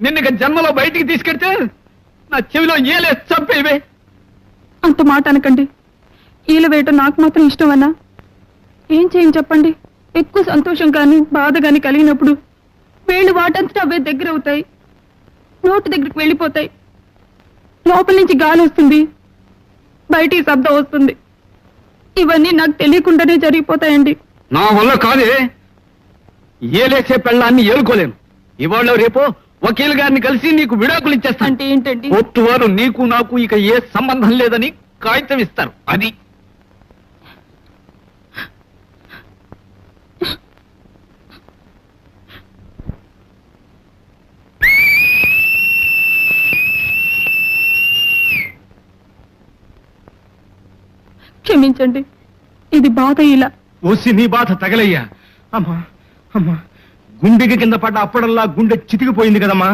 నిన్న జన్మలో బయటికి తీసుకెడితే నా చెవిలో ఏలే చంపేవే. అంత మాట అనకండి. ఈల వేయటం నాకు మాత్రం ఇష్టమన్నా. ఏం చేయని చెప్పండి. ఎక్కువ సంతోషం కానీ బాధ కానీ కలిగినప్పుడు వేళ్ళు వాటంతటా అవే దగ్గర అవుతాయి, నోటి దగ్గరికి వెళ్ళిపోతాయి. లోపల నుంచి గాలి వస్తుంది, బయటికి శబ్దం వస్తుంది. ఇవన్నీ నాకు తెలియకుండానే జరిగిపోతాయండి. నా వల్ల కాదే. ఏలేసే పెళ్ళాన్ని ఏలుకోలేను. ఇవాళ రేపో వకీల్ గారిని కలిసి నీకు విడాకులు ఇచ్చేస్తాను. అంటే ఏంటండి? కోర్టు వారు నీకు నాకు ఇక ఏ సంబంధం లేదని కాగితం ఇస్తారు. అది క్షమించండి, ఇది బాధ. ఇలా ఓసి నీ బాధ తగలయ్యా. అమ్మా అమ్మా, గుండెకి కింద పడ్డ అప్పుడల్లా గుండె చితికిపోయింది కదమ్మా.